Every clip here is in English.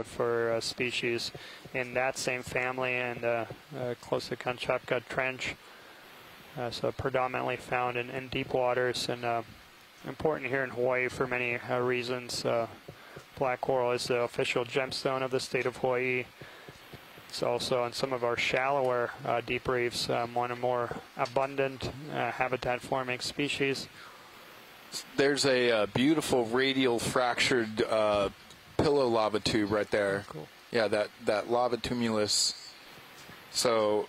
for species in that same family and close to Kamchatka Trench. So predominantly found in deep waters and important here in Hawaii for many reasons. Black coral is the official gemstone of the state of Hawaii. It's also on some of our shallower deep reefs, one of more abundant habitat-forming species. There's a beautiful radial fractured pillow lava tube right there. Oh, cool. Yeah, that lava tumulus. So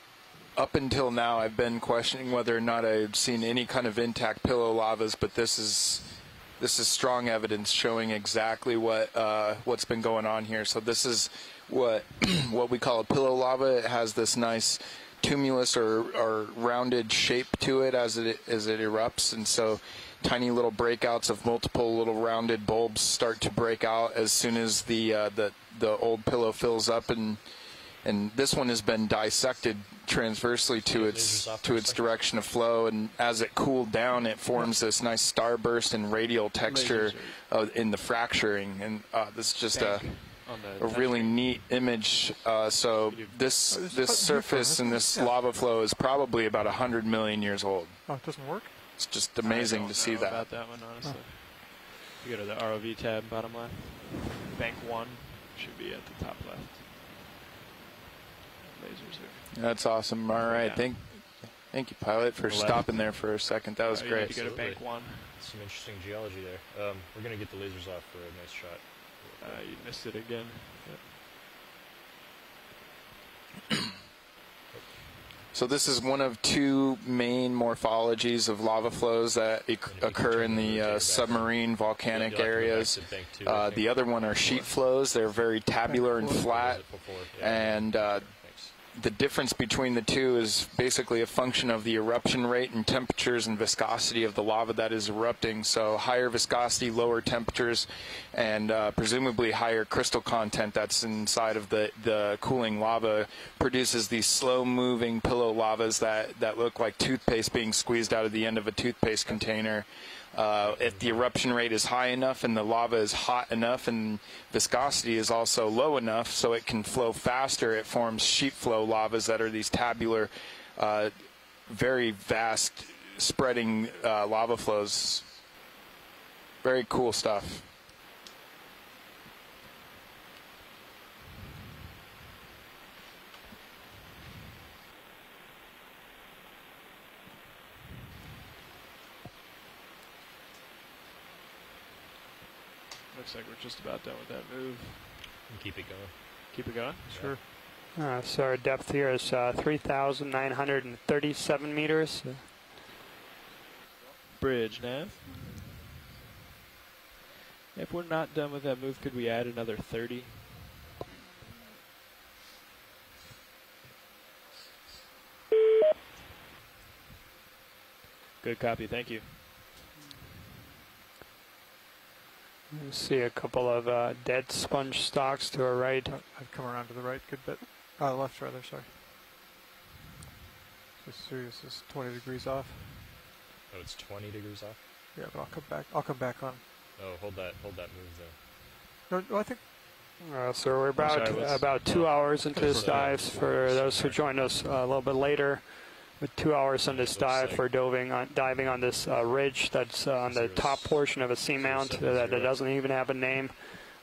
up until now, I've been questioning whether or not I've seen any kind of intact pillow lavas, but this is strong evidence showing exactly what's been going on here. So this is what we call a pillow lava. It has this nice tumulus or rounded shape to it as it erupts, and so tiny little breakouts of multiple little rounded bulbs start to break out as soon as the old pillow fills up, and this one has been dissected transversely to its direction of flow, and as it cooled down, it forms this nice starburst and radial texture in the fracturing, and this is just a really neat image. So this surface and this lava flow is probably about 100 million years old. Oh, it doesn't work? It's just amazing to see that. About that one, honestly. You go to the ROV tab, bottom left. Bank 1 should be at the top left. Lasers there. That's awesome. All right, thank you, pilot, for stopping there for a second. That was great. You go to Bank 1. Some interesting geology there. We're going to get the lasers off for a nice shot. You missed it again. So this is one of two main morphologies of lava flows that occur in the submarine volcanic areas. The other one are sheet flows. They're very tabular and flat, and the difference between the two is basically a function of the eruption rate and temperatures and viscosity of the lava that is erupting. So higher viscosity, lower temperatures, and presumably higher crystal content that's inside of the cooling lava produces these slow-moving pillow lavas that look like toothpaste being squeezed out of the end of a toothpaste container. If the eruption rate is high enough and the lava is hot enough and viscosity is also low enough so it can flow faster, it forms sheet flow lavas that are these tabular, very vast spreading lava flows. Very cool stuff. Looks like we're just about done with that move. Keep it going. Keep it going? Sure. So our depth here is 3,937 meters. Bridge, Nav. If we're not done with that move, could we add another 30? Good copy, thank you. You see a couple of dead sponge stalks to our right. I've come around to the right a good bit. Left rather, sorry. So Sirius is 20 degrees off. Oh, it's 20 degrees off? Yeah, but I'll come back on. Oh, hold that move though. No, I think. So we're about 2 hours into this dive. For those who joined us a little bit later, with 2 hours on this dive, we're diving on this ridge that's on the top portion of a seamount that doesn't even have a name.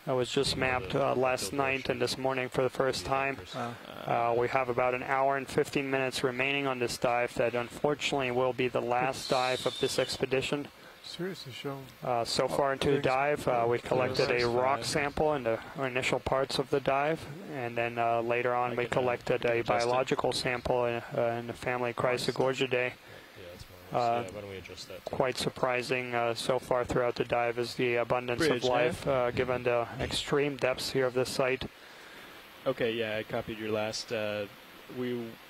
It was just mapped last night and this morning for the first time. We have about an hour and 15 minutes remaining on this dive that unfortunately will be the last dive of this expedition. Sirius is shown. So far into the dive, we collected a rock sample in the initial parts of the dive, and then later on we collected a biological sample in the family Chrysogorgiidae. Why don't we adjust that? Quite surprising so far throughout the dive is the abundance of life, given the extreme depths here of this site. Okay, yeah, I copied your last.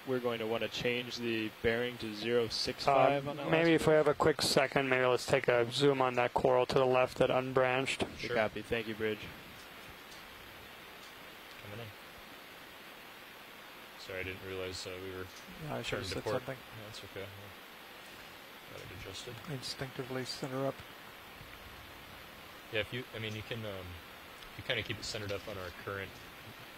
We're going to want to change the bearing to 065 on that. Maybe if we have a quick second, maybe let's take a zoom on that coral to the left that unbranched. Sure. Copy. Thank you, Bridge. Coming in. Sorry, I didn't realize we were. I should have said something. No, that's okay. Got it adjusted. Instinctively center up. Yeah, you can you kind of keep it centered up on our current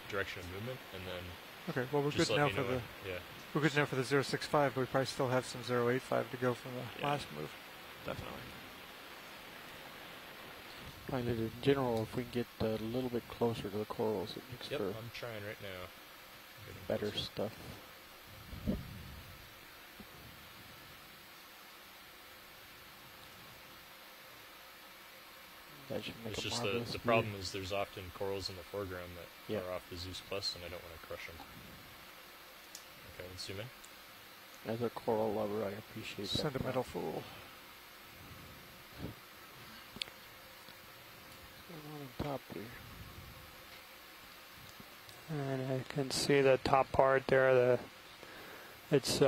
direction of movement, and then Okay, well, we're just good let now me for know the when- yeah. we're good now for the 065, but we probably still have some 085 to go from the Yeah. last move. Definitely. Pilot in general, if we can get a little bit closer to the corals, it makes Yep, for I'm trying right now. Getting better closer. stuff. That should make It's a just marvelous the view. problem is there's often corals in the foreground that Yeah. are off the Zeus Plus, and I don't want to crush them. Okay, let's zoom in. As a coral lover, I appreciate that. Sentimental fool. What's going on top here? And I can see the top part there. It's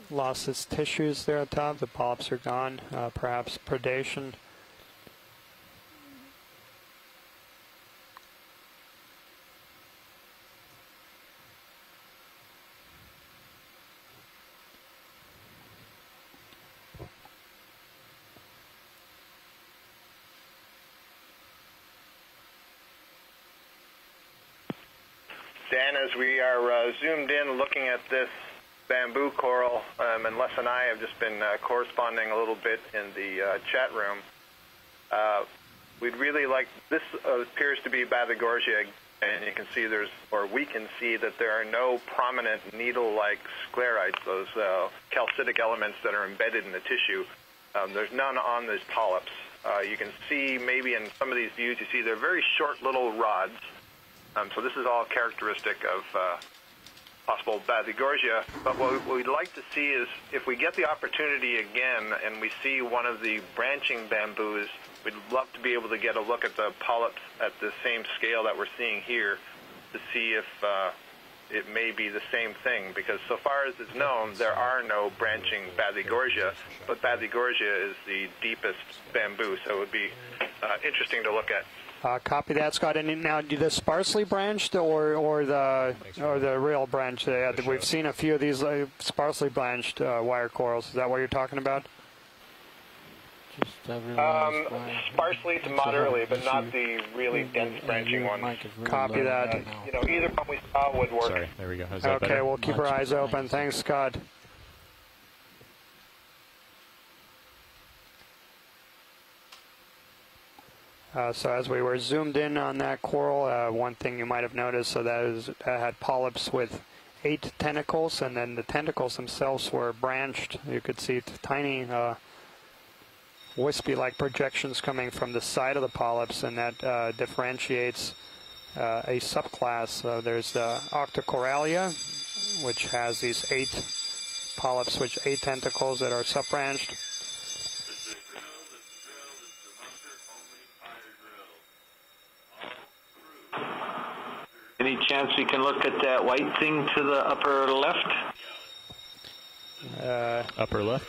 lost its tissues there at top. The polyps are gone. Perhaps predation. Dan, as we are zoomed in looking at this bamboo coral, and Les and I have just been corresponding a little bit in the chat room. We'd really like, this appears to be Bathagorgia, and you can see we can see that there are no prominent needle-like sclerites, those calcitic elements that are embedded in the tissue. There's none on these polyps. You can see maybe in some of these views, you see they're very short little rods. So this is all characteristic of possible Bathagorgia. But what we'd like to see is if we get the opportunity again and we see one of the branching bamboos, we'd love to be able to get a look at the polyps at the same scale that we're seeing here to see if it may be the same thing. Because so far as it's known, there are no branching Bathagorgia, but Bathagorgia is the deepest bamboo, so it would be interesting to look at. Copy that, Scott. And now, do the sparsely branched or the real branch? We've seen a few of these sparsely branched wire corals. Is that what you're talking about? Just realized Sparsely to moderately, but not the really dense branching ones. Copy that. You know, either one we saw would work. Sorry, there we go. Is that Okay, better? we'll keep our eyes open. Thanks, Scott. So as we were zoomed in on that coral, one thing you might have noticed, so that is had polyps with 8 tentacles, and then the tentacles themselves were branched. You could see tiny wispy-like projections coming from the side of the polyps, and that differentiates a subclass. So there's the Octocoralia, which has these 8 polyps with 8 tentacles that are subbranched. Any chance we can look at that white thing to the upper left? Upper left?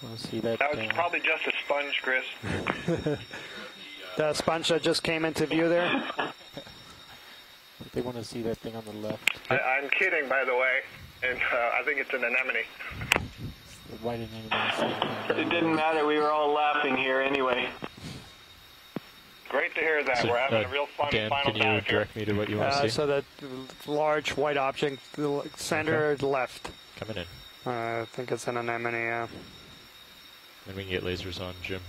Want to see that? That was probably just a sponge, Chris. The sponge that just came into view there. They want to see that thing on the left. I'm kidding, by the way, and I think it's an anemone. Why didn't anyone see It didn't matter. We were all laughing here anyway. Great to hear that. So, We're having a real fun Dan, final can you dive here. direct me to what you want to see? So the large white object, the center left. Coming in. I think it's an anemone, yeah. Then we can get lasers on, Jim.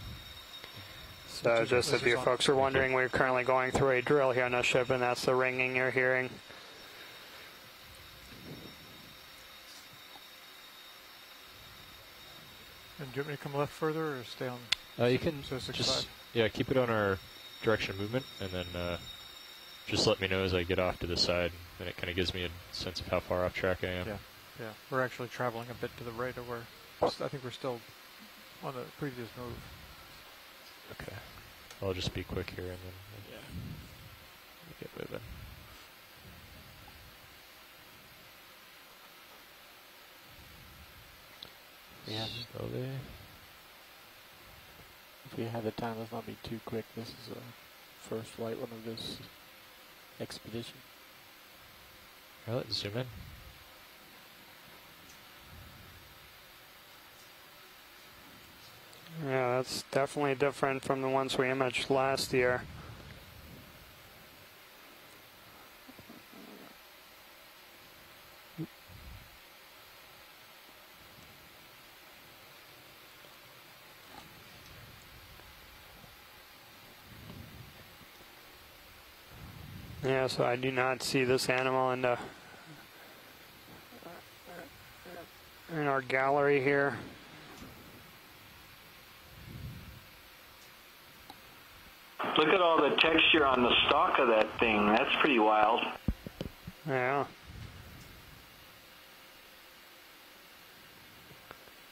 So just if you folks are wondering, we're currently going through a drill here on the ship, and that's the ringing you're hearing. And do you want me to come left further or stay on? You can 065? just keep it on our direction of movement, and then just let me know as I get off to the side, and it kind of gives me a sense of how far off track I am. Yeah, we're actually traveling a bit to the right of where I think we're still on the previous move. Okay. I'll just be quick here, and then we'll get moving. Yeah. Slowly. If we have the time, let's not be too quick. This is the first flight one of this expedition. All right, let's zoom in. Yeah, that's definitely different from the ones we imaged last year. Yeah, so I do not see this animal in our gallery here. Look at all the texture on the stalk of that thing. That's pretty wild. Yeah.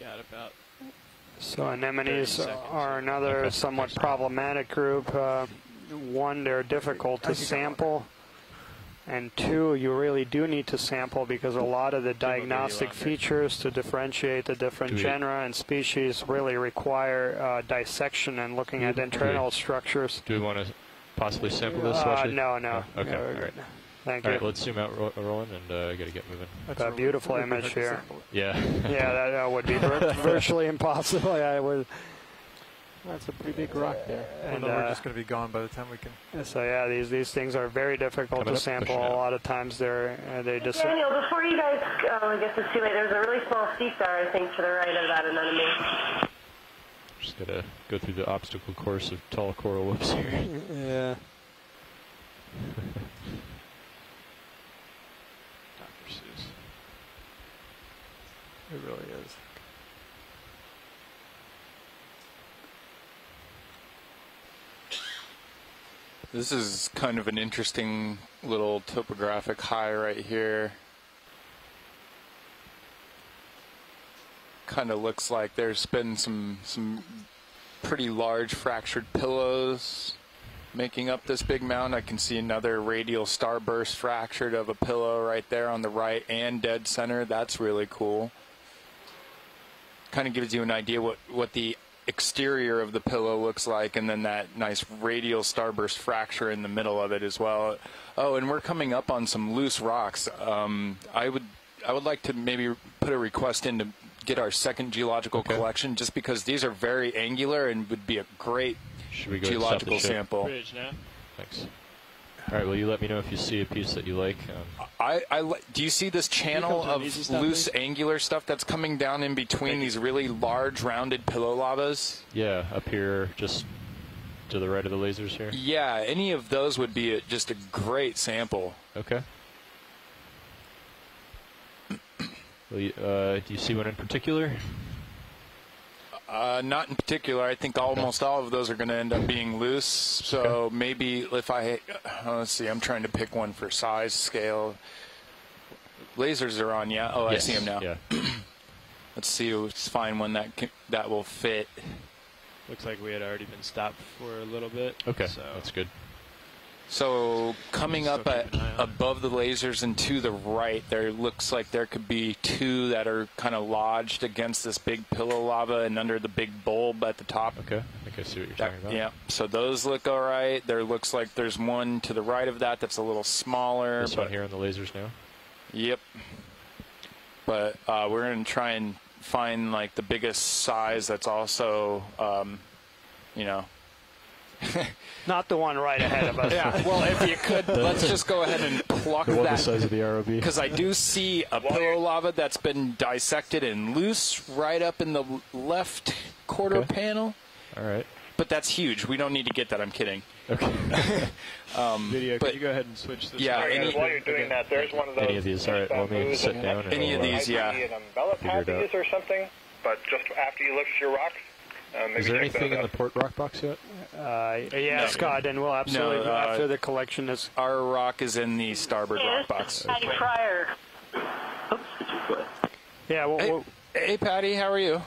Got about. So anemones are another somewhat problematic group. One, they're difficult to sample. And two, you really do need to sample because a lot of the diagnostic features to differentiate the different genera and species really require dissection and looking at internal structures. Do we want to possibly sample this? No. Oh, okay, No, all right. Thank All you. right, let's zoom out, Roland, and I got to get moving. That's a beautiful image here. Yeah. Yeah, that would be virtually impossible. Yeah, it would. That's a pretty big rock there. And we're just going to be gone by the time we can. So yeah, these things are very difficult to sample. A lot of times they just. Daniel, before you guys go, I guess it's too late. There's a really small sea star, I think, to the right of that anemone. Just gotta go through the obstacle course of tall coral whoops here. Yeah. Dr. Seuss. It really is. This is kind of an interesting little topographic high right here. Kind of looks like there's been some pretty large fractured pillows making up this big mound. I can see another radial starburst fractured of a pillow right there on the right and dead center. That's really cool. Kind of gives you an idea what the exterior of the pillow looks like, and then that nice radial starburst fracture in the middle of it as well. Oh, and we're coming up on some loose rocks. I would like to maybe put a request in to get our second geological collection, just because these are very angular and would be a great geological sample. Bridge now. Thanks. All right, well, you let me know if you see a piece that you like. Do you see this channel of loose angular stuff that's coming down in between these really large rounded pillow lavas? Yeah, up here, just to the right of the lasers here. Yeah, any of those would be just a great sample. Okay. Well, do you see one in particular? Not in particular. I think almost all of those are going to end up being loose. So maybe if let's see, I'm trying to pick one for size, scale. Lasers are on, yeah? Oh, yes. I see them now. Yeah. Let's see, let's find one that will fit. Looks like we had already been stopped for a little bit. Okay, so that's good. So coming up above the lasers and to the right, there looks like there could be two that are kind of lodged against this big pillow lava and under the big bulb at the top. Okay, I think I see what you're talking about. Yeah, so those look all right. There looks like there's one to the right of that that's a little smaller. This one here on the lasers now? Yep. But we're going to try and find like the biggest size that's also, Not the one right ahead of us. Yeah, well, if you could, let's just go ahead and pluck the one that. The size of the ROV. Because I do see a pillow lava that's been dissected and loose right up in the left quarter panel. All right. But that's huge. We don't need to get that. I'm kidding. Okay. Video, can you go ahead and switch this? Yeah. While you're doing that, there's one of those. Any of these? All right. Well, maybe sit down. Any of these, yeah. An umbrella patties or something. But just after you look at your rocks. Is there anything in the port rock box yet? Yeah, no. Scott, and we'll absolutely after the collection is. Our rock is in the starboard rock box. Patty Fryer. Yeah. Well, hey, Patty, how are you?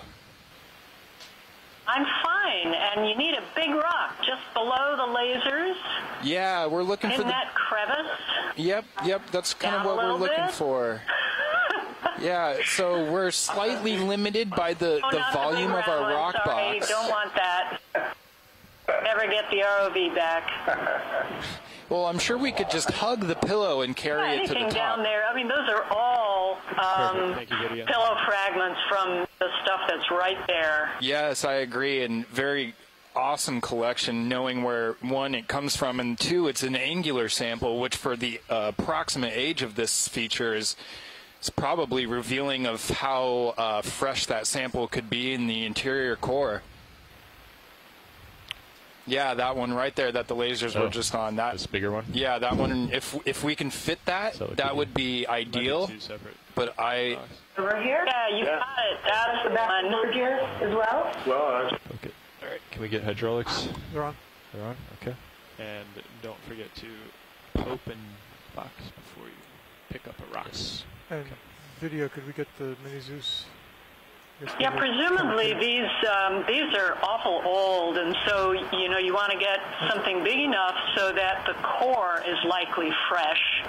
I'm fine, and you need a big rock just below the lasers. Yeah, we're looking for that crevice. Yep. That's kind of what we're looking for. Yeah, so we're slightly limited by the volume of our rock box. Don't want that. Never get the ROV back. Well, I'm sure we could just hug the pillow and carry it to the top. Anything down there. I mean, those are all Thank you, Gideon. pillow fragments from the stuff that's right there. Yes, I agree, and very awesome collection, knowing where, one, it comes from, and two, it's an angular sample, which for the approximate age of this feature is probably revealing of how fresh that sample could be in the interior core. Yeah, that one right there that the lasers were just on. This bigger one? Yeah, that one. If we can fit that, that would be ideal. But I... Over here? Yeah, you got it. That's the one. Over here as well? Okay. All right. Can we get hydraulics? They're on. They're on? Okay. And don't forget to open box before you pick up a rock. And video, could we get the Mini Zeus? Yeah, presumably these are awful old, and so you want to get something big enough so that the core is likely fresh,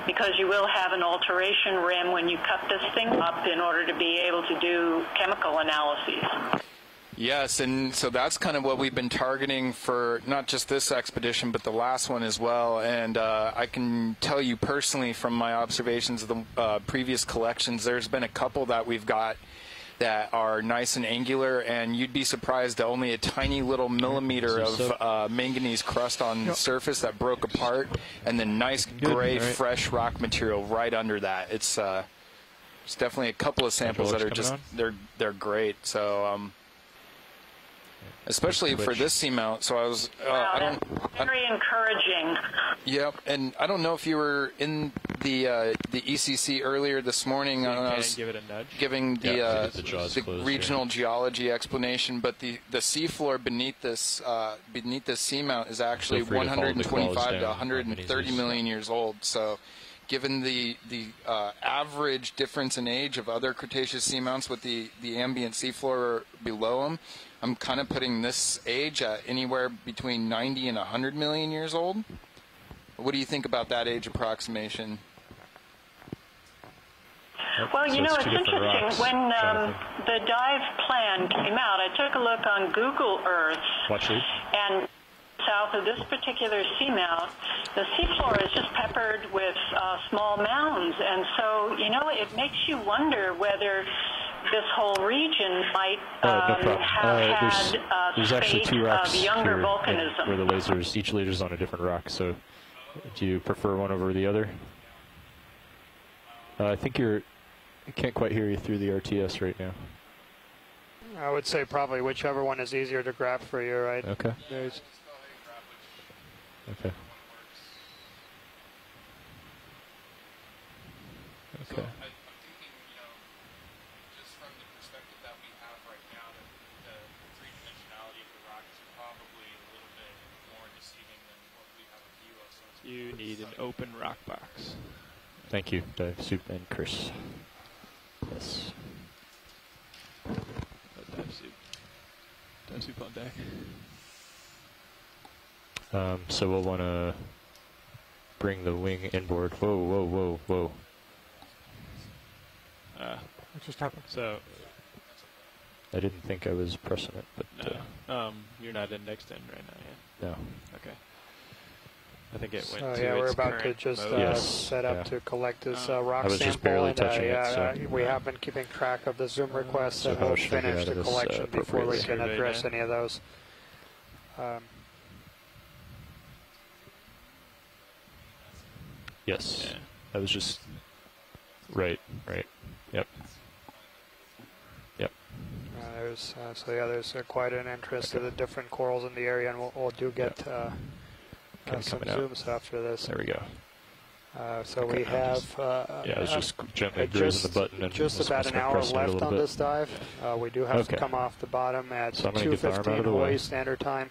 because you will have an alteration rim when you cut this thing up in order to be able to do chemical analyses. Yes, and so that's kind of what we've been targeting for not just this expedition, but the last one as well. And I can tell you personally from my observations of the previous collections, there's been a couple that we've got that are nice and angular, and you'd be surprised that only a tiny little millimeter of manganese crust on the surface that broke apart, and then nice gray, fresh rock material right under that. It's definitely a couple of samples that are just they're great. So especially for this seamount. So I was very encouraging. Yep, and I don't know if you were in the ECC earlier this morning. I was give it a nudge. Giving the regional geology explanation, but the seafloor beneath this seamount is actually 125 to 130 million years old. So, given the average difference in age of other Cretaceous seamounts with the ambient seafloor below them, I'm kind of putting this age at anywhere between 90 and 100 million years old. What do you think about that age approximation? Well, it's interesting. When the dive plan came out, I took a look on Google Earth, and south of this particular seamount, the seafloor is just peppered with small mounds, and so, it makes you wonder whether this whole region might have there's actually two rocks of younger here volcanism. where the lasers, each laser's on a different rock, so do you prefer one over the other? I think I can't quite hear you through the RTS right now. I would say probably whichever one is easier to grab for you, right? Okay. Okay. Okay. You need an open rock box. Thank you, Dive Soup and Chris. Yes. Dive Soup on deck. So we'll want to bring the wing inboard. Whoa, whoa, whoa, whoa. What just happened? So I didn't think I was pressing it, but you're not indexed in right now yet. No. Okay. I think it went to we're its about to current just mode. set up to collect this rock I was sample. just barely and, touching it. So. We have been keeping track of the Zoom requests, so and how we'll should I get finish out of the this, collection before we can appropriately? address any of those. Yes. Yeah. That was just right. Yep. There's quite an interest in the different corals in the area, and we'll get some zooms after this. There we go. So we have I was just gently grazing the button. And just about an hour left on this dive. We do have to come off the bottom at 2:15 Hawaii Standard Time.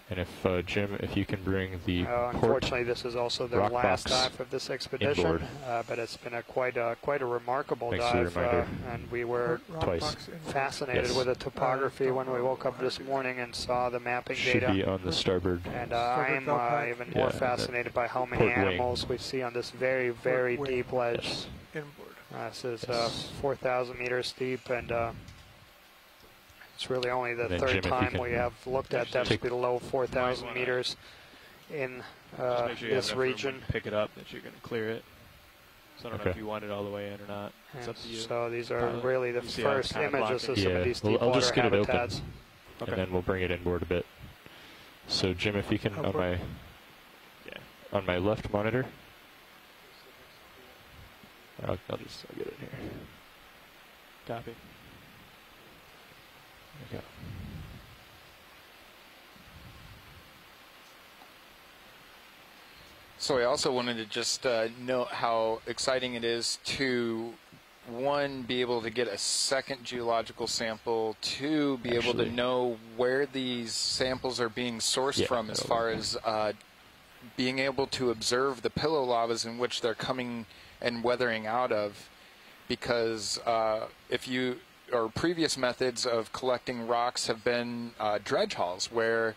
And if Jim, if you can bring the unfortunately, this is also their last dive of this expedition, but it's been quite a remarkable dive, and we were fascinated with the topography when we woke up this morning and saw the mapping data. Should be on the starboard. And I'm even more fascinated by how many animals we see on this very, very deep ledge. This is 4,000 meters deep, and it's really only the third time we have looked at depths below 4,000 meters in Just make sure you this have enough room region. when you pick it up that you're going to clear it. So I don't know if you want it all the way in or not. It's up to you. So these are really the first images of some of these deep I'll water just get habitats. it open, and then we'll bring it inboard a bit. So Jim, if you can, on my left monitor, I'll get it here. Copy. Okay. So I also wanted to just note how exciting it is to, one, be able to get a second geological sample, two, be able to know where these samples are being sourced from as far as being able to observe the pillow lavas in which they're coming and weathering out of. Because previous methods of collecting rocks have been dredge hauls, where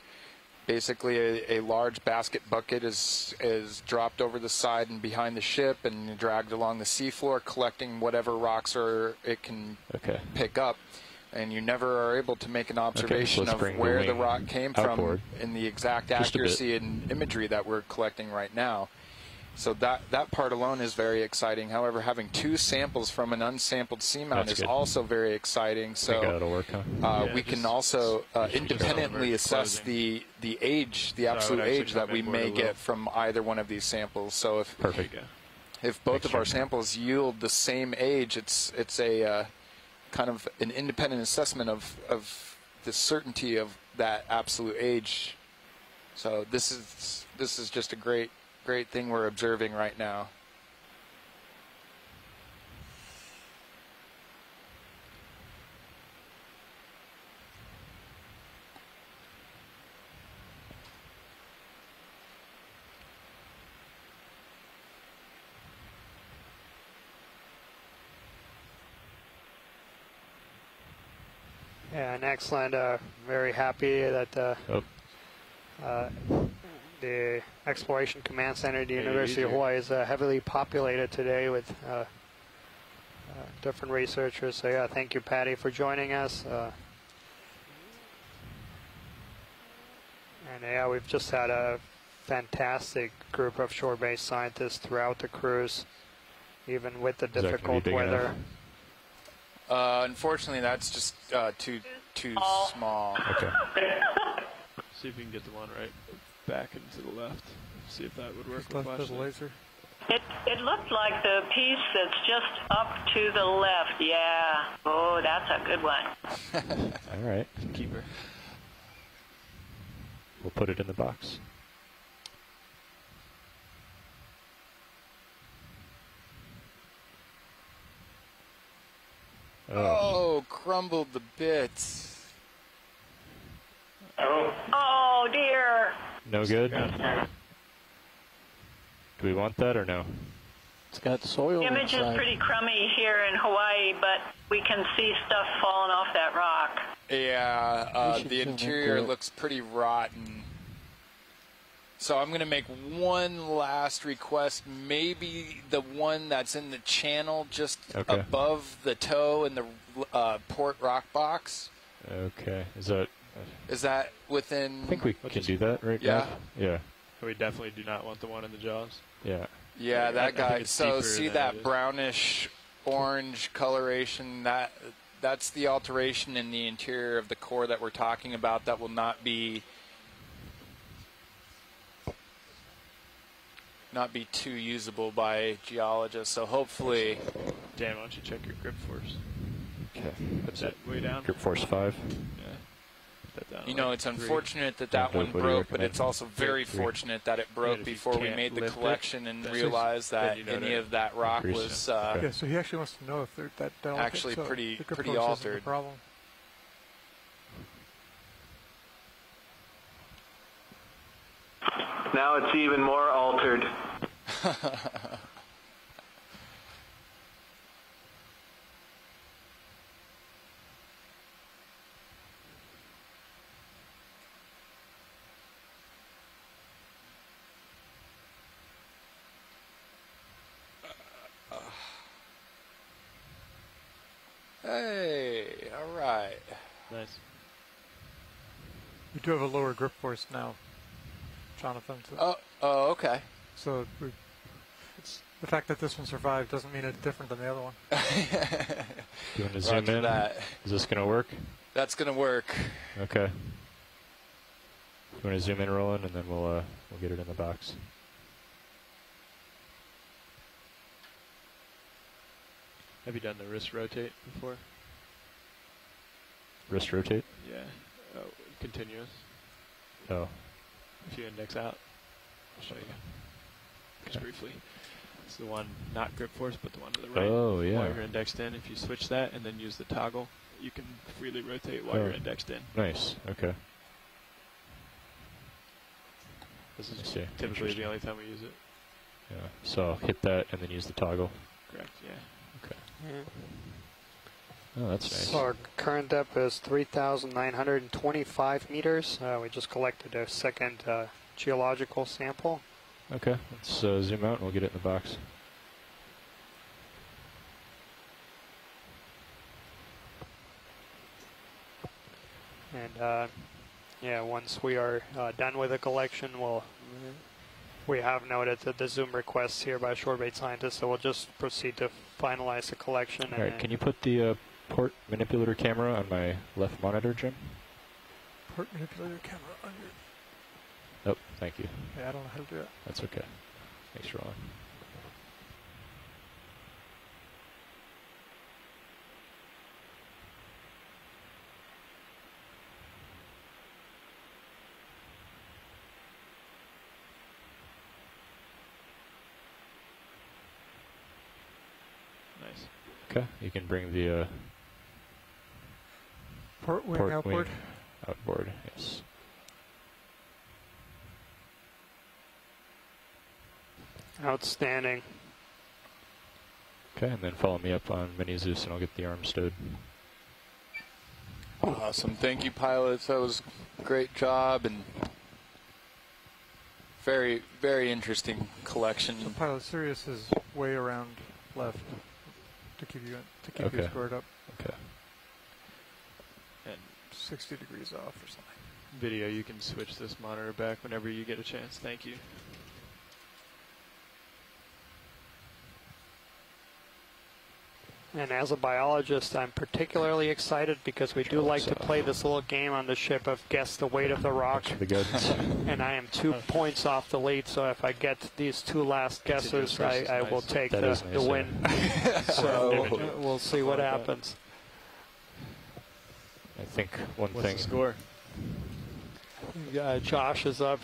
basically a large basket bucket is dropped over the side and behind the ship and dragged along the seafloor, collecting whatever rocks it can pick up. And you never are able to make an observation of where the rock came from in the exact accuracy and imagery that we're collecting right now. So that part alone is very exciting. However, having two samples from an unsampled seamount is also very exciting. So that'll work, huh? we can also independently assess the age, the absolute age that we may get from either one of these samples. So if both of our samples yield the same age, it's a kind of an independent assessment of the certainty of that absolute age. So this is just a great thing we're observing right now. Yeah, and excellent. Very happy that the Exploration Command Center at the University of Hawaii is heavily populated today with different researchers. So yeah, thank you, Patty, for joining us. And yeah, we've just had a fantastic group of shore-based scientists throughout the cruise, even with the difficult weather. Unfortunately, that's just too small. Okay. See if we can get the one right back and to the left. See if that would work. Left of the laser. It looked like the piece that's just up to the left. Yeah. Oh, that's a good one. All right. Keep her. We'll put it in the box. Oh, crumbled the bits. Oh, dear. No good? Do we want that or no? It's got soil The image is pretty crummy here in Hawaii, but we can see stuff falling off that rock. Yeah, the interior looks pretty rotten. So I'm going to make one last request. Maybe the one that's in the channel just above the toe in the port rock box. Okay. Is that within... I think we can do that right now. Yeah. We definitely do not want the one in the jaws. Yeah. Yeah, that guy. So see that brownish orange coloration? That's the alteration in the interior of the core that we're talking about that will not be too usable by geologists. So hopefully... Dan, why don't you check your grip force? Okay. Put that way down. Grip force 5. Yeah. Put that down. You know, it's unfortunate that one broke, but it's also very fortunate that it broke before we made the collection and realized that any of that rock was yeah, so he actually wants to know if that actually so pretty altered. Problem. Now it's even more altered. Hey, all right. Nice. We do have a lower grip force now, Jonathan. Oh, okay. So The fact that this one survived doesn't mean it's different than the other one. You want to zoom in? Is this going to work? That's going to work. Okay. You want to zoom in, Roland, and then we'll get it in the box. Have you done the wrist rotate before? Wrist rotate? Yeah. Oh, continuous. Oh. If you index out, I'll show you. Just briefly. It's the one, not grip force, but the one to the right. Oh, yeah. While you're indexed in, if you switch that and then use the toggle, you can freely rotate while you're indexed in. Nice. Okay. This is typically the only time we use it. Yeah. So I'll hit that and then use the toggle. Correct. Yeah. Okay. Yeah. Oh, that's nice. So our current depth is 3,925 meters. We just collected a second geological sample. Okay, let's zoom out and we'll get it in the box. And yeah, once we are done with the collection, we have noted that the zoom requests here by Shorebait scientists, so we'll just proceed to finalize the collection. All right, can you put the port manipulator camera on my left monitor, Jim? Port manipulator camera on your... Oh, thank you. Yeah, I don't know how to do it. That's okay. Thanks, Roland. Nice. Okay, you can bring the port wing outboard. Outboard, yes. Outstanding. Okay, and then follow me up on Mini Zeus and I'll get the arm stowed. Awesome. Thank you, pilots. That was a great job and very, very interesting collection. So pilot Sirius is way around left to keep you squared up. Okay. And 60 degrees off or something. Video, you can switch this monitor back whenever you get a chance. Thank you. And as a biologist, I'm particularly excited because we do like to play this little game on the ship of guess the weight of the rock. And I am 2 points off the lead, so if I get these two last guesses, I will take the win. So we'll see what happens. I think What's the score? Josh is up.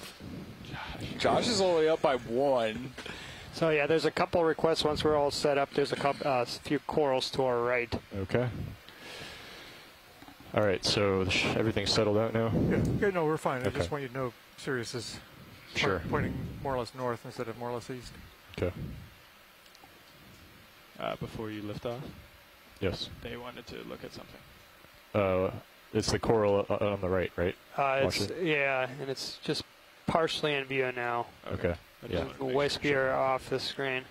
Josh is only up by 1. So yeah, there's a couple requests. Once we're all set up, there's a few corals to our right. Okay. All right, so everything's settled out now? Yeah, no, we're fine. I just want you to know Sirius is pointing more or less north instead of more or less east. Okay. Before you lift off? Yes. They wanted to look at something. It's the coral on the right, right? Yeah, and it's just partially in view now. Okay. Yeah. Wispier off the screen.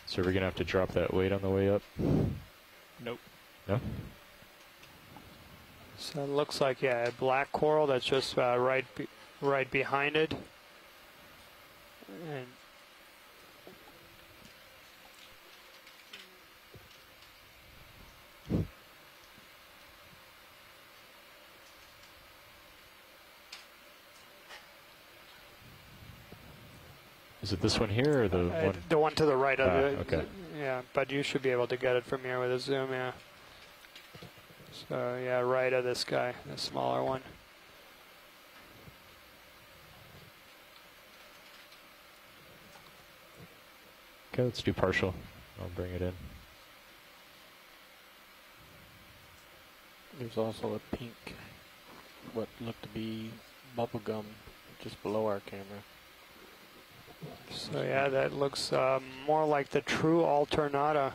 So we're gonna have to drop that weight on the way up? Nope. No? So it looks like, yeah, a black coral that's just right behind it. And is it this one here or the one? The one to the right of it. Okay. Yeah, but you should be able to get it from here with a zoom, yeah. So, yeah, right of this guy, the smaller one. Okay, let's do partial. I'll bring it in. There's also a pink, what looked to be bubble gum just below our camera. So yeah, that looks more like the true alternata.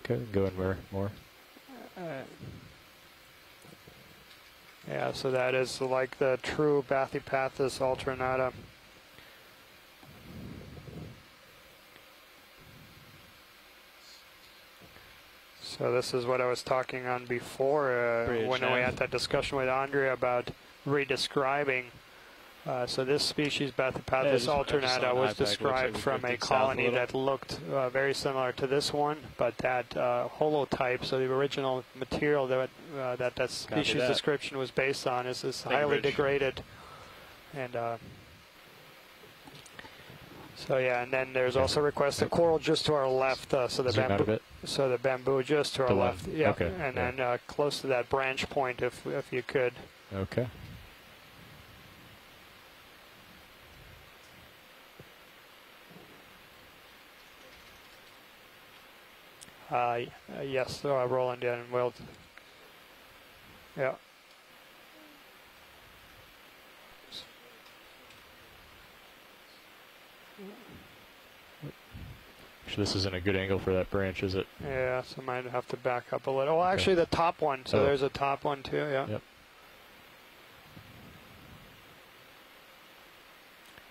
Okay, go in more. Yeah, so that is like the true Bathypathus alternata. So this is what I was talking on before when we had that discussion with Andrea about redescribing So this species, Bathypathis alternata, was described from a colony that looked very similar to this one, but that holotype, so the original material that species description was based on, is highly degraded. And so yeah, and then there's also requested coral just to our left, so the bamboo just to our left, yeah, okay. And then close to that branch point, if you could. Okay. Yes, Roland and Will. Yeah. Actually, this isn't a good angle for that branch, is it? Yeah, so I might have to back up a little. Well, actually, the top one. So there's a top one too. Yeah. Yep.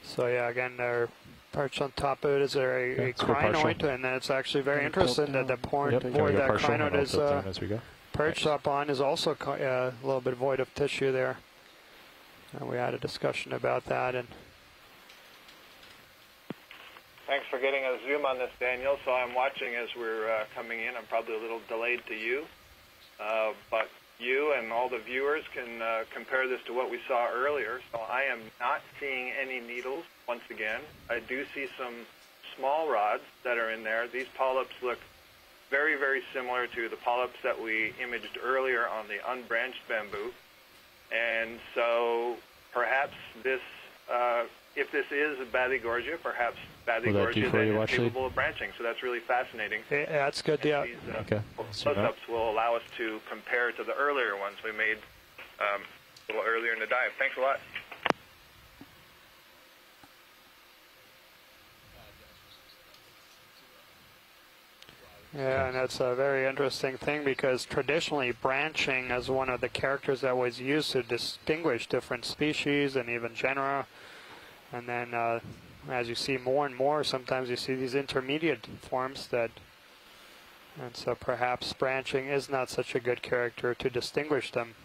So yeah, again, they're perched on top of it is a crinoid, and it's actually very interesting that the point where that crinoid is perched up on is also a little bit void of tissue there. We had a discussion about that, and thanks for getting a zoom on this, Daniel. So I'm watching as we're coming in. I'm probably a little delayed to you, but you and all the viewers can compare this to what we saw earlier. So I am not seeing any needles once again. I do see some small rods that are in there. These polyps look very, very similar to the polyps that we imaged earlier on the unbranched bamboo. And so perhaps this, if this is a Bathygorgia, perhaps Bathygorgia is capable of branching. So that's really fascinating. Yeah, that's good. Yeah. These close-ups will allow us to compare to the earlier ones we made a little earlier in the dive. Thanks a lot. Yeah, and that's a very interesting thing because traditionally branching is one of the characters that was used to distinguish different species and even genera. And then as you see more and more, sometimes you see these intermediate forms and so perhaps branching is not such a good character to distinguish them.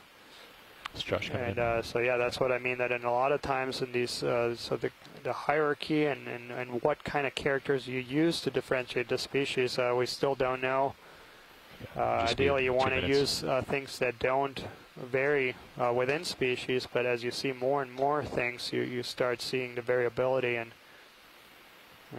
And so yeah, that's what I mean, that in a lot of times in these, so the hierarchy and what kind of characters you use to differentiate the species, we still don't know. Ideally you want to use things that don't vary within species, but as you see more and more things, you start seeing the variability. And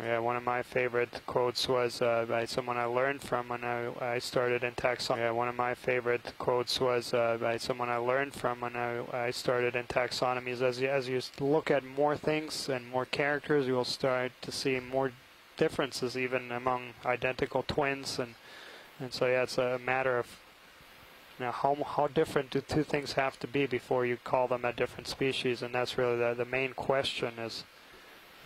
yeah, one of my favorite quotes was by someone I learned from when I started in taxonomy. Yeah, one of my favorite quotes was by someone I learned from when I started in taxonomy. Is as you look at more things and more characters, you will start to see more differences even among identical twins. And so yeah, it's a matter of how different do two things have to be before you call them a different species, and that's really the main question is.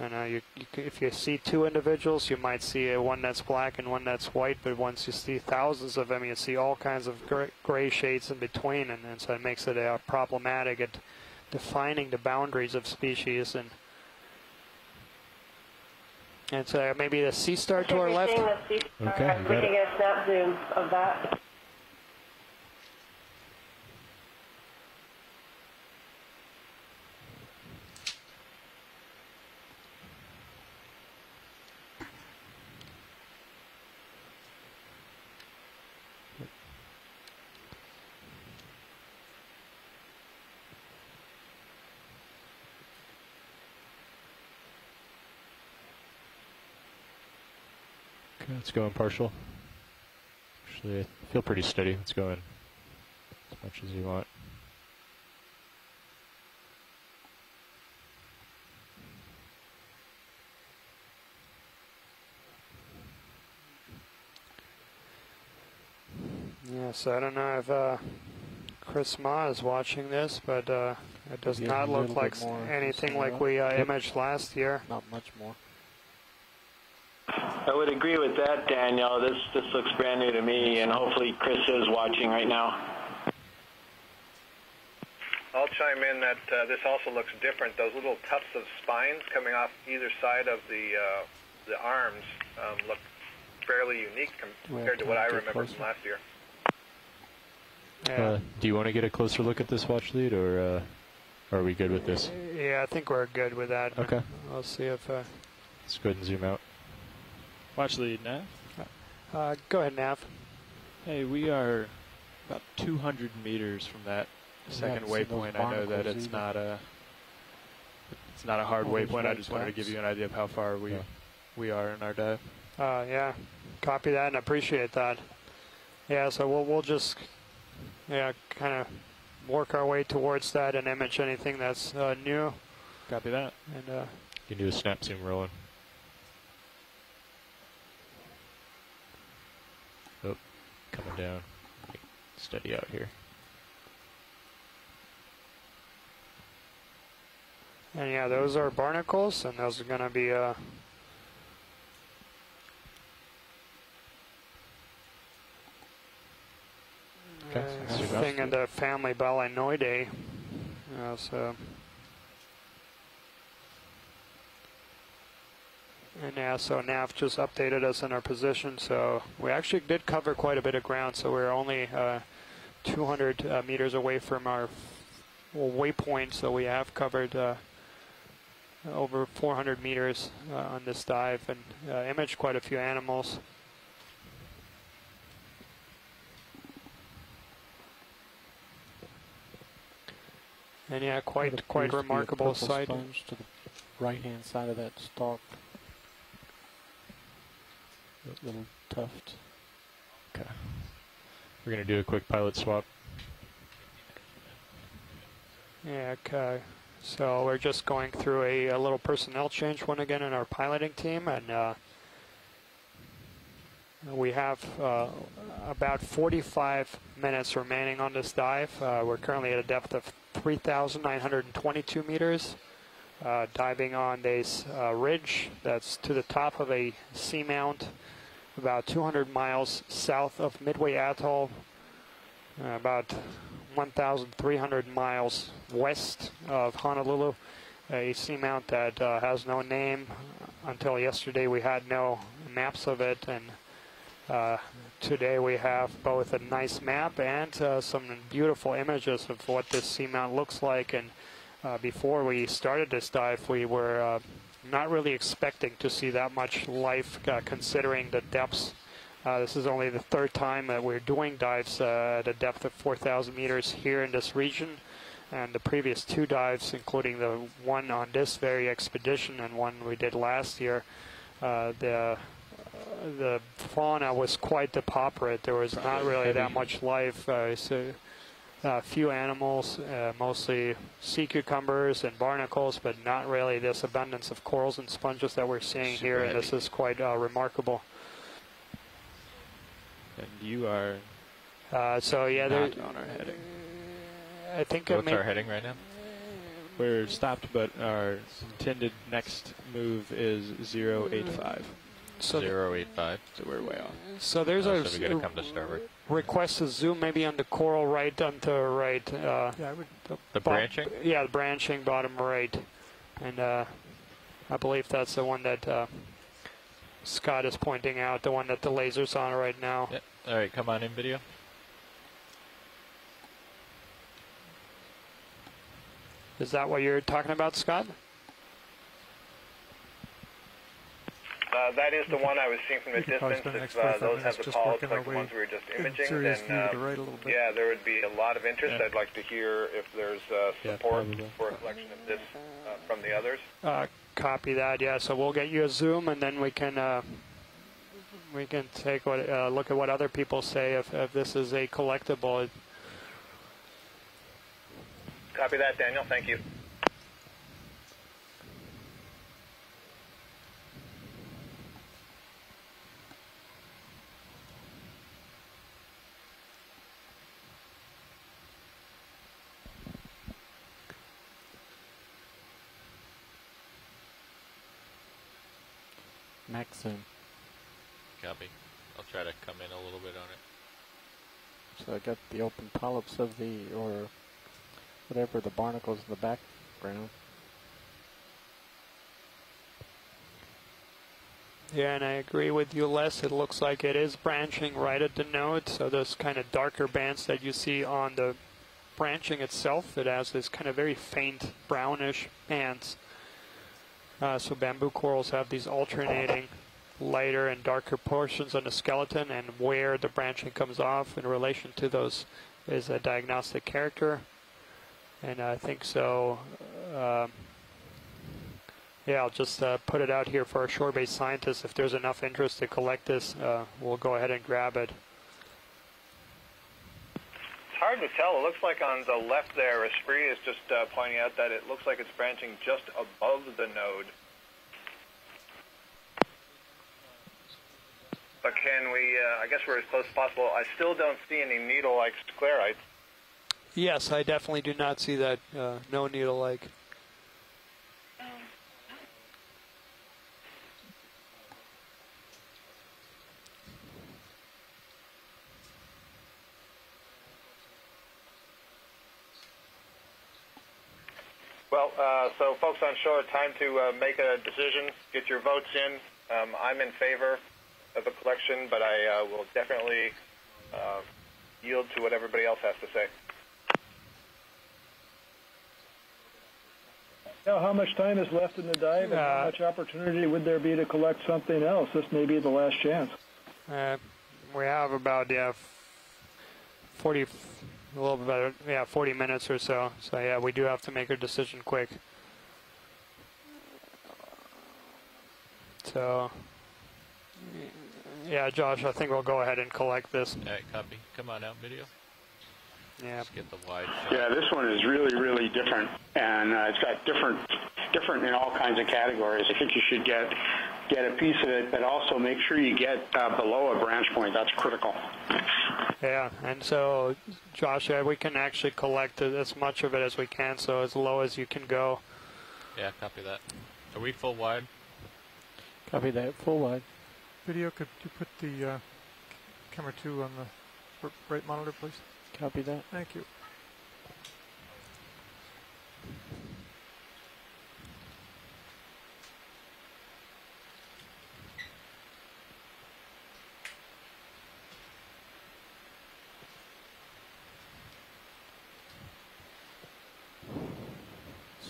And if you see two individuals, you might see one that's black and one that's white, but once you see thousands of them, you see all kinds of gray shades in between, and so it makes it problematic at defining the boundaries of species. And so maybe the sea star to our left. Okay, we can get a snap zoom of that. Okay, let's go in partial. Actually, I feel pretty steady. Let's go in as much as you want. Yeah, so I don't know if Chris Ma is watching this, but it does not look like anything like we imaged last year. Not much more. I would agree with that, Daniel. This looks brand new to me, and hopefully Chris is watching right now. I'll chime in that this also looks different. Those little tufts of spines coming off either side of the arms look fairly unique compared to what I remember from last year. Do you want to get a closer look at this watch lead, or Or are we good with this? Yeah, I think we're good with that. Okay. I'll see if... Let's go ahead and zoom out. Watch lead, Nav. Go ahead, Nav. Hey, we are about 200 meters from that second waypoint. I know that it's not a hard waypoint. I just wanted to give you an idea of how far we are in our dive. Yeah, copy that and appreciate that. Yeah, so we'll just kind of work our way towards that and image anything that's new. Copy that. And you can do a snap zoom rolling. Oh, coming down. Steady out here. And yeah, those are barnacles, and those are going to be thing in the family Balanoidae. And yeah, so Nav just updated us in our position, so we actually did cover quite a bit of ground, so we're only 200 meters away from our waypoint, so we have covered over 400 meters on this dive and imaged quite a few animals. And yeah, quite remarkable sight. To the right-hand side of that stalk. That little tuft. Okay. We're going to do a quick pilot swap. Yeah, okay. So we're just going through a little personnel change one again in our piloting team, and we have about 45 minutes remaining on this dive. We're currently at a depth of 3,922 meters, diving on this ridge that's to the top of a seamount about 200 miles south of Midway Atoll, about 1,300 miles west of Honolulu, a seamount that has no name. Until yesterday we had no maps of it, and today we have both a nice map and some beautiful images of what this seamount looks like. And before we started this dive, we were not really expecting to see that much life, considering the depths. This is only the third time that we're doing dives at a depth of 4,000 meters here in this region, and the previous two dives, including the one on this very expedition and one we did last year, the fauna was quite depauperate. There was not really that much life. So a few animals, mostly sea cucumbers and barnacles, but not really this abundance of corals and sponges that we're seeing here, and this is quite remarkable. And you are so yeah, not on our heading. I think what's our heading right now? We're stopped, but our intended next move is 085. So 085. So we're way off. So there's so we gotta come to starboard. Request to zoom maybe on the coral right onto right. Yeah, I would. The branching? Yeah, the branching bottom right. And I believe that's the one that Scott is pointing out, the one that the laser's on right now. Yep. All right, come on in video. Is that what you're talking about, Scott? That is the one I was seeing from the distance. If those have the polyps like the ones we were just imaging, then yeah, there would be a lot of interest. I'd like to hear if there's support for a collection of this from the others. Copy that. Yeah, so we'll get you a zoom, and then we can take look at what other people say if this is a collectible. Copy that, Daniel. Thank you. Max zoom. Copy. I'll try to come in a little bit on it. So I got the open polyps of or whatever, the barnacles in the background. Yeah, and I agree with you, Les. It looks like it is branching right at the node, so those kind of darker bands that you see on the branching itself, it has this kind of very faint brownish bands. So bamboo corals have these alternating lighter and darker portions on the skeleton, and where the branching comes off in relation to those is a diagnostic character. And I think so. Yeah, I'll just put it out here for our shore-based scientists. If there's enough interest to collect this, we'll go ahead and grab it. It's hard to tell. It looks like on the left there, Esprit is just pointing out that it looks like it's branching just above the node. But can we, I guess we're as close as possible. I still don't see any needle-like sclerites. Yes, I definitely do not see that, no needle-like. Well, so folks on shore, time to make a decision, get your votes in. I'm in favor of a collection, but I will definitely yield to what everybody else has to say. Now, how much time is left in the dive, and how much opportunity would there be to collect something else? This may be the last chance. We have about 40, a little bit better, 40 minutes or so. So yeah, we do have to make a decision quick. So yeah, Josh, I think we'll go ahead and collect this. All right, copy. Come on out, video. Yeah. Let's get the wide shot. Yeah, this one is really, really different, and it's got different in all kinds of categories. I think you should get a piece of it, but also make sure you get below a branch point. That's critical. Yeah, and so, Josh, we can actually collect as much of it as we can, so as low as you can go. Yeah, copy that. Are we full wide? Copy that, full wide. Video, could you put the camera 2 on the right monitor, please? Copy that. Thank you.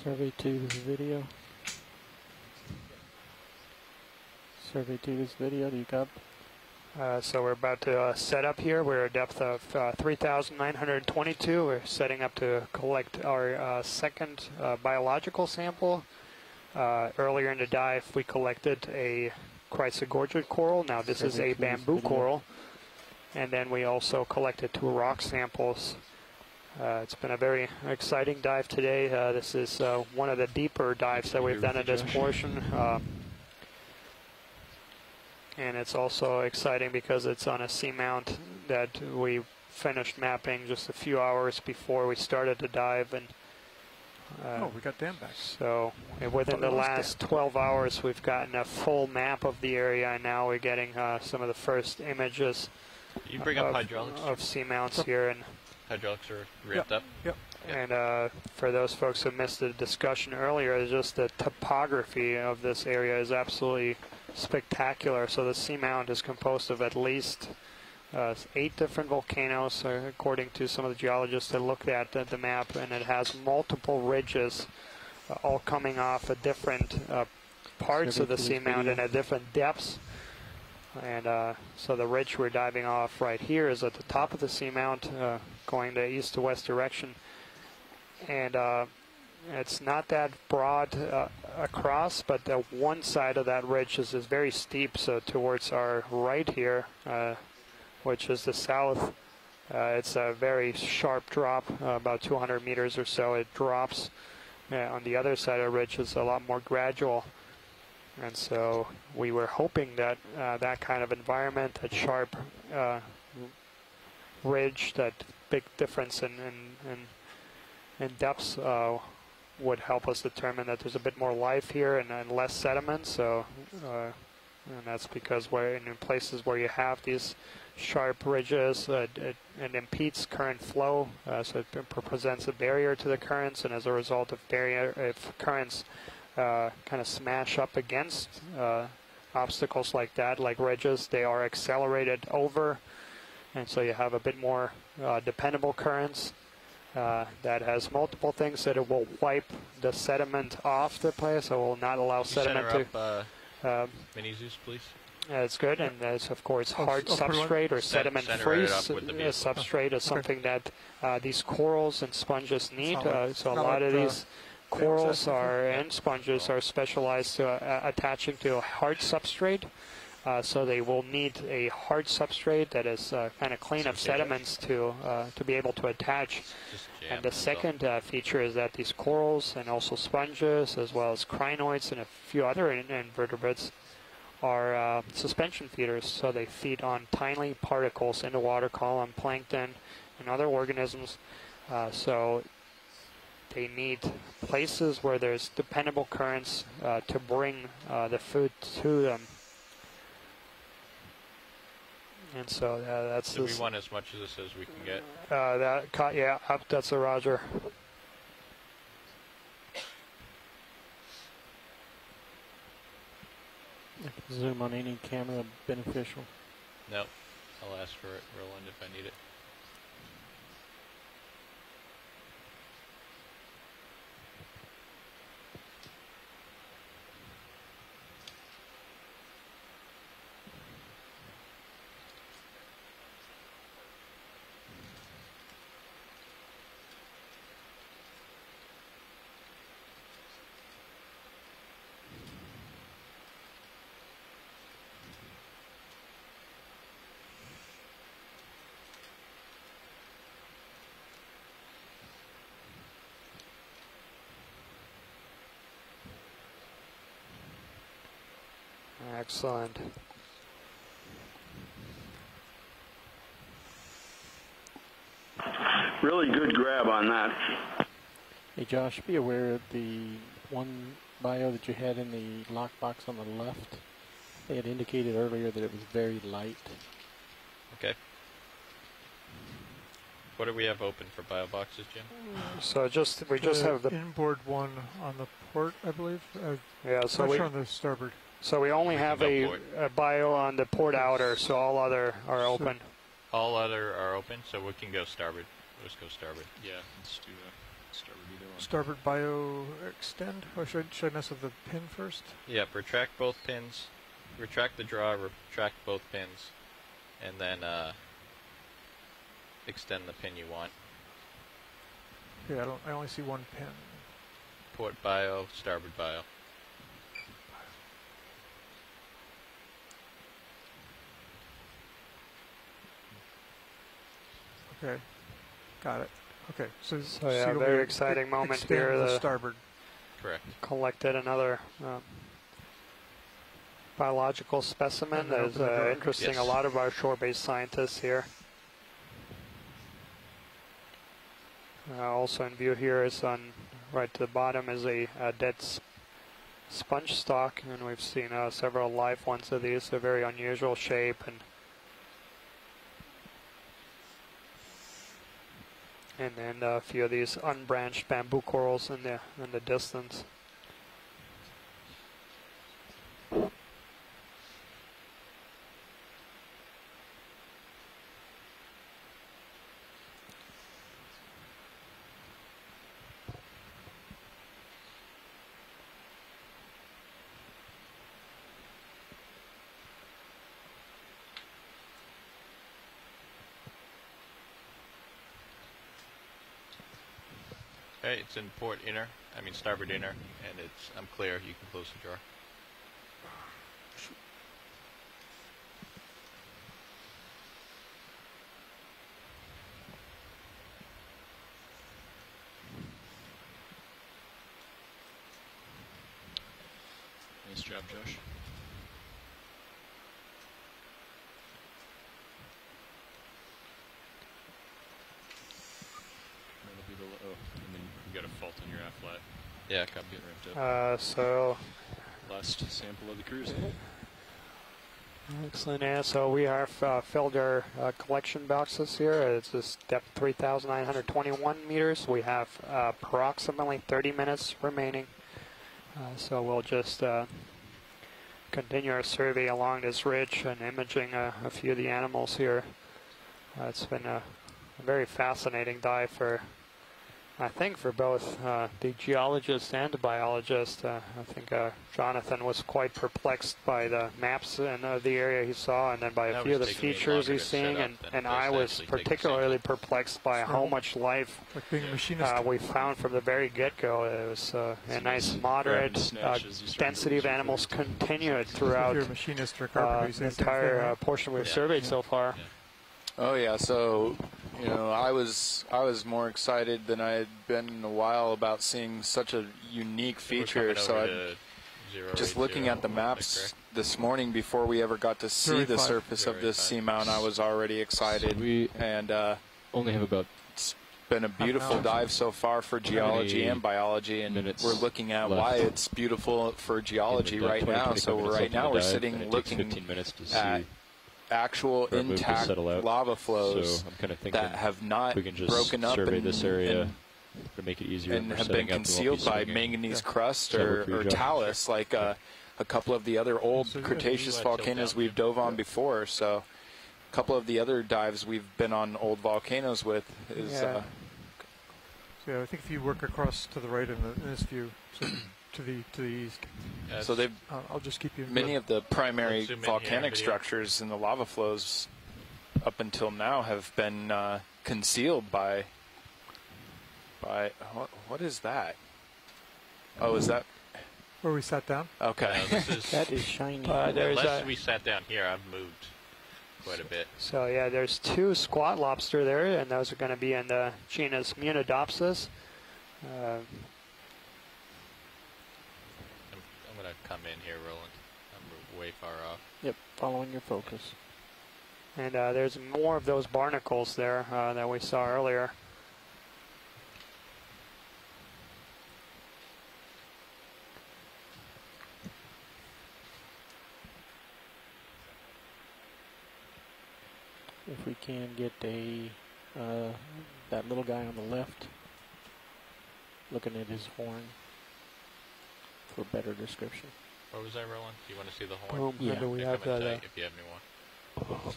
Survey 2 is video. Survey 2 is video. Do you copy? So we're about to set up here. We're at a depth of 3,922. We're setting up to collect our second biological sample. Earlier in the dive, we collected a chrysogorgid coral. Now this is a bamboo coral. And then we also collected 2 rock samples. It's been a very exciting dive today. This is one of the deeper dives that we've done in this portion. And it's also exciting because it's on a seamount that we finished mapping just a few hours before we started the dive. And we got Dan back. So within the last 12 hours, we've gotten a full map of the area, and now we're getting some of the first images you bring up hydraulics of seamounts here. And hydraulics are ramped up. Yep. And for those folks who missed the discussion earlier, just the topography of this area is absolutely spectacular. So the seamount is composed of at least 8 different volcanoes, according to some of the geologists that looked at the map, and it has multiple ridges all coming off at different parts of the seamount and at different depths. And so the ridge we're diving off right here is at the top of the seamount, going the east to west direction. And it's not that broad across, but the one side of that ridge is very steep. So towards our right here, which is the south, it's a very sharp drop, about 200 meters or so. It drops. On the other side of the ridge is a lot more gradual. And so we were hoping that that kind of environment, that sharp ridge, that big difference in depths would help us determine that there's a bit more life here and less sediment. So, and that's because we're in places where you have these sharp ridges, it impedes current flow, so it presents a barrier to the currents, and as a result of if currents kind of smash up against obstacles like that, like ridges, they are accelerated over, and so you have a bit more dependable currents. that has multiple things that it will wipe the sediment off the place, so it will not allow sediment to. Mini Zeus, please. It's good, and there's of course hard substrate or sediment-free substrate is something that these corals and sponges need. So a lot of these corals and sponges are specialized to attaching to a hard substrate. So they will need a hard substrate that is kind of clean of sediments to be able to attach. And the second feature is that these corals and also sponges, as well as crinoids and a few other invertebrates, are suspension feeders. So they feed on tiny particles in the water column, plankton, and other organisms. So they need places where there's dependable currents to bring the food to them. And so that's so we want as much of this as we can get. That's a Roger. Zoom on any camera beneficial? No, I'll ask for it, Roland, if I need it. Excellent. Really good grab on that. Hey Josh, be aware of the one bio that you had in the lockbox on the left. They had indicated earlier that it was very light. Okay. What do we have open for bio boxes, Jim? So we just have the inboard one on the port, I believe. Yeah, so on the starboard. So we only have a bio on the port outer, so all other are open. All other are open, so we can go starboard. Let's go starboard. Yeah, let's do starboard either one. Starboard bio extend? Or should I mess with the pin first? Yeah, retract both pins. Retract the draw, retract both pins, and then extend the pin you want. Yeah, I only see one pin. Port bio, starboard bio. Okay, got it. Okay, so yeah, very exciting moment here. The starboard. Correct. Collected another biological specimen that is interesting a lot of our shore-based scientists here. Also in view here is right to the bottom is a dead sponge stock, and we've seen several live ones of these. A very unusual shape, and then a few of these unbranched bamboo corals in the distance. Okay, it's in port inner, starboard inner, and I'm clear. You can close the drawer. Nice job, Josh. And then you got a fault on your flat. Yeah, copy. Get ramped up. So last sample of the cruise. Excellent. Yeah, so we have filled our collection boxes here. It's this depth 3,921 meters. We have approximately 30 minutes remaining. So we'll just continue our survey along this ridge and imaging a few of the animals here. It's been a very fascinating dive for I think for both the geologist and the biologist, I think Jonathan was quite perplexed by the maps and the area he saw, and then by a few of the features he's seeing, and I was particularly perplexed by how much life we found from the very get-go. It was a nice moderate density of animals continued throughout the entire portion we've surveyed so far. Oh yeah, so I was more excited than I had been in a while about seeing such a unique feature. So just looking at the maps this morning before we ever got to see the surface of this seamount, I was already excited. And only have about. It's been a beautiful dive so far for geology and biology, and we're looking at why it's beautiful for geology right now. So right now we're sitting looking at actual intact lava flows that have not broken up this area to make it easier and have been concealed by manganese crust or talus, like a couple of the other old Cretaceous volcanoes we've dove on before. So a couple of the other dives we've been on old volcanoes with is... Yeah, I think if you work across to the right in this view, so to the east. So they've I'll just keep you. Many of the primary volcanic structures in the lava flows up until now have been concealed by what is that? Oh, is that where we sat down? Okay. That is shiny. Unless we sat down here, I've moved quite a bit. So yeah, there's 2 squat lobster there, and those are going to be in the genus Munidopsis. I'm going to come in here, Roland. I'm way far off. Yep, following your focus. And there's more of those barnacles there that we saw earlier. If we can get that little guy on the left, looking at his horn for a better description. What was that, Roland? Do you want to see the horn? Yeah. Do we have that? If you have any more.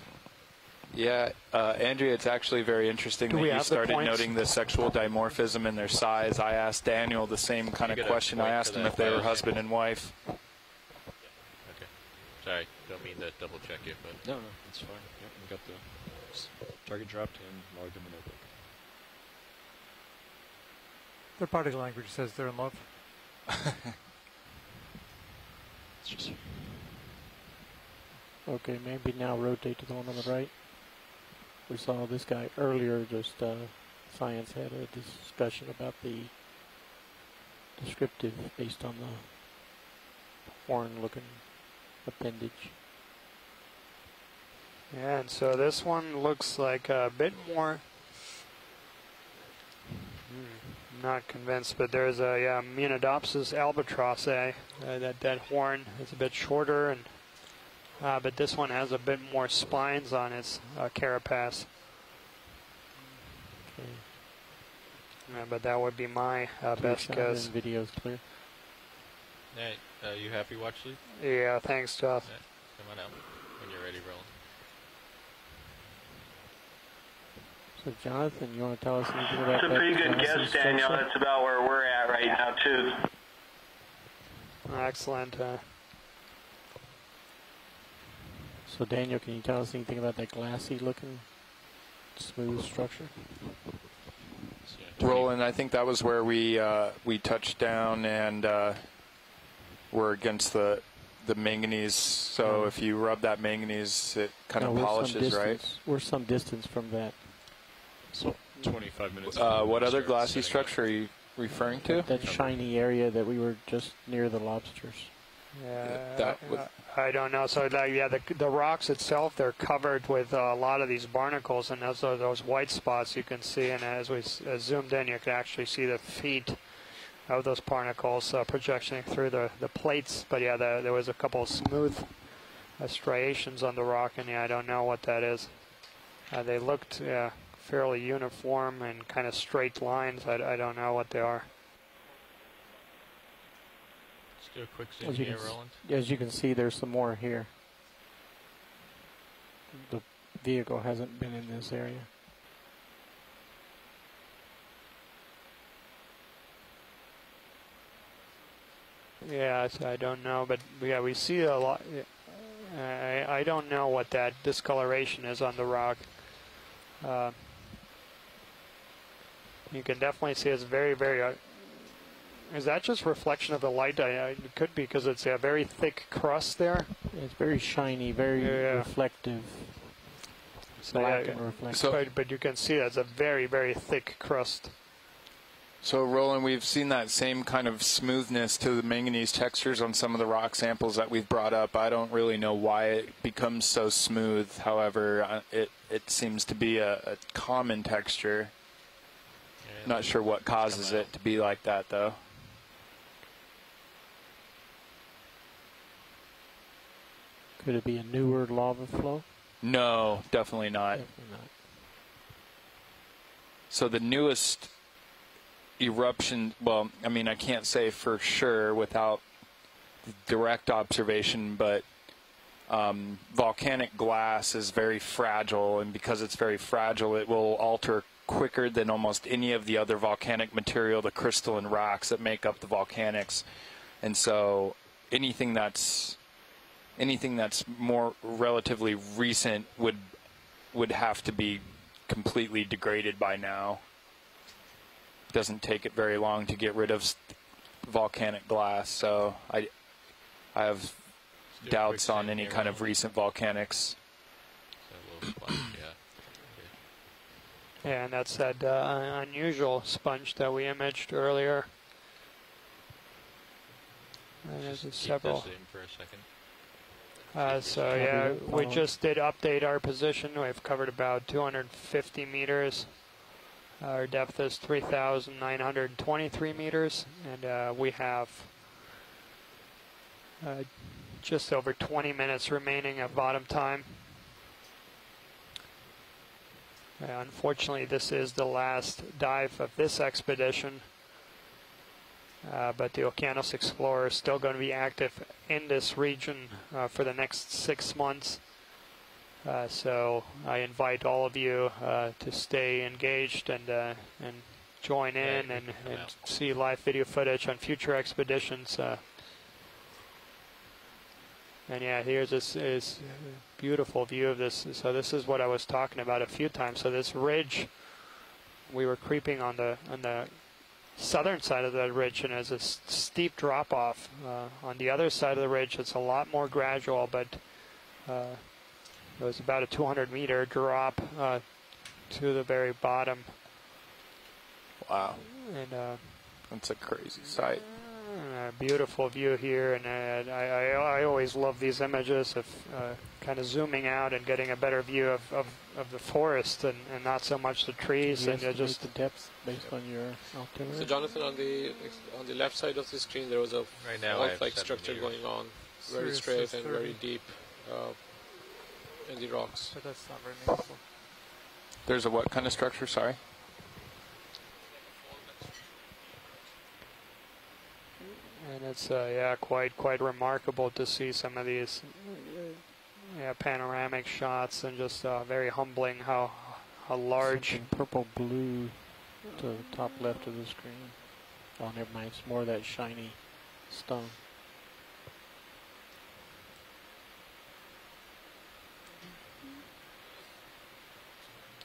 Yeah, Andrea, it's actually very interesting that you started noting the sexual dimorphism in their size. I asked Daniel the same kind of question. I asked him if they were husband and wife. Okay. Sorry, don't mean to double check it, but... No, it's fine. Yep, we got the target dropped and logged in the notebook. Their body language says they're in love. It's just... Okay, maybe now rotate to the one on the right. We saw this guy earlier, just science had a discussion about the descriptive based on the horn-looking appendage. Yeah, and so this one looks like a bit more... not convinced, but there's a Munidopsis albatross. That horn is a bit shorter, and but this one has a bit more spines on its carapace. Okay. But that would be my best guess. Video's clear. Hey, you happy, Watchley? Yeah, thanks, Jeff. Yeah, come on out when you're ready, Roland. So, Jonathan, you want to tell us anything about that? That's a pretty good guess, Daniel. That's about where we're at right now, too. Excellent. So, Daniel, can you tell us anything about that glassy-looking, smooth structure? Roland, I think that was where we touched down and were against the manganese. So if you rub that manganese, it kind of polishes, right? We're some distance from that. So 25 minutes. What other glassy structure are you referring to? That shiny area that we were just near the lobsters. Yeah, I don't know. So the rocks itself, they're covered with a lot of these barnacles, and those white spots you can see. And as we zoomed in, you can actually see the feet of those barnacles projecting through the plates. But yeah, there was a couple of smooth striations on the rock, and I don't know what that is. They looked fairly uniform and kind of straight lines. I don't know what they are. Do a quick zoom here, Roland. As you can see, there's some more here. The vehicle hasn't been in this area. Yeah, I don't know, but yeah, we see a lot. I don't know what that discoloration is on the rock. You can definitely see it's very, very. Is that just reflection of the light? It could be because it's a very thick crust there. It's very shiny, very reflective. So, but you can see that's a very, very thick crust. So, Roland, we've seen that same kind of smoothness to the manganese textures on some of the rock samples that we've brought up. I don't really know why it becomes so smooth. However, it seems to be a common texture. Yeah, not sure what causes it to be like that, though. Could it be a newer lava flow? No, definitely not. Definitely not. So the newest eruption, well, I mean, I can't say for sure without direct observation, but volcanic glass is very fragile, and because it's very fragile, it will alter quicker than almost any of the other volcanic material, the crystalline rocks that make up the volcanics. And so anything that's more relatively recent would have to be completely degraded by now. It doesn't take it very long to get rid of volcanic glass, so I have doubts on any kind of recent volcanics. Yeah, and that's that unusual sponge that we imaged earlier. And there's several. For a second. So yeah, we just did update our position. We've covered about 250 meters. Our depth is 3,923 meters, and we have just over 20 minutes remaining of bottom time. Unfortunately, this is the last dive of this expedition. But the Okeanos Explorer is still going to be active in this region for the next 6 months. So I invite all of you to stay engaged and join in and see live video footage on future expeditions. And yeah, here's this beautiful view of this. So this is what I was talking about a few times. So this ridge, we were creeping on the southern side of the ridge, and there's a steep drop off. On the other side of the ridge, it's a lot more gradual, but it was about a 200-meter drop to the very bottom. Wow. And that's a crazy sight. Beautiful view here, and I always love these images of kind of zooming out and getting a better view of the forest and not so much the trees. Can you and just the depth based on your altimeter? So Jonathan, on the left side of the screen, there was a fault-like structure going on, very straight and very deep in the rocks. But that's not very meaningful. There's a what kind of structure? Sorry. And it's yeah, quite remarkable to see some of these panoramic shots, and just very humbling how large. Something purple blue to the top left of the screen. Oh, never mind. It's more of that shiny stone.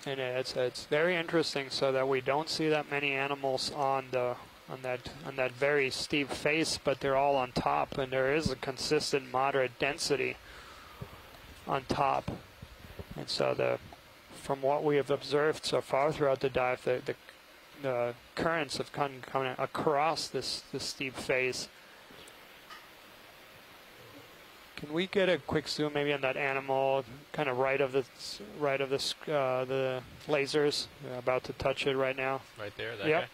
And it's very interesting, so that we don't see that many animals on that very steep face, but they're all on top, and there is a consistent moderate density on top. And so from what we have observed so far throughout the dive, the currents have come across this steep face. Can we get a quick zoom maybe on that animal, kind of right of the lasers? We're about to touch it right now. Right there, that guy?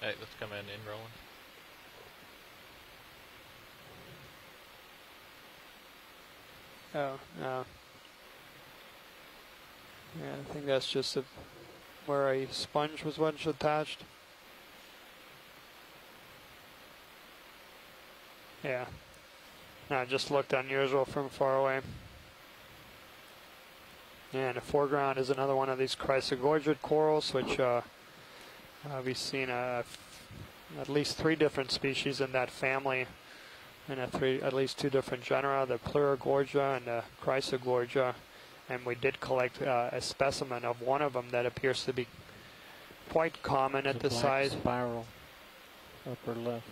Hey, let's come in Roland. Oh, no. Yeah, I think that's just where a sponge was once attached. Yeah. No, it just looked unusual from far away. Yeah, in the foreground is another one of these chrysogorgid corals, which we've seen at least 3 different species in that family in at least 2 different genera, the Pleurogorgia and the Chrysogorgia, and we did collect a specimen of one of them that appears to be quite common at the site. Spiral, upper left.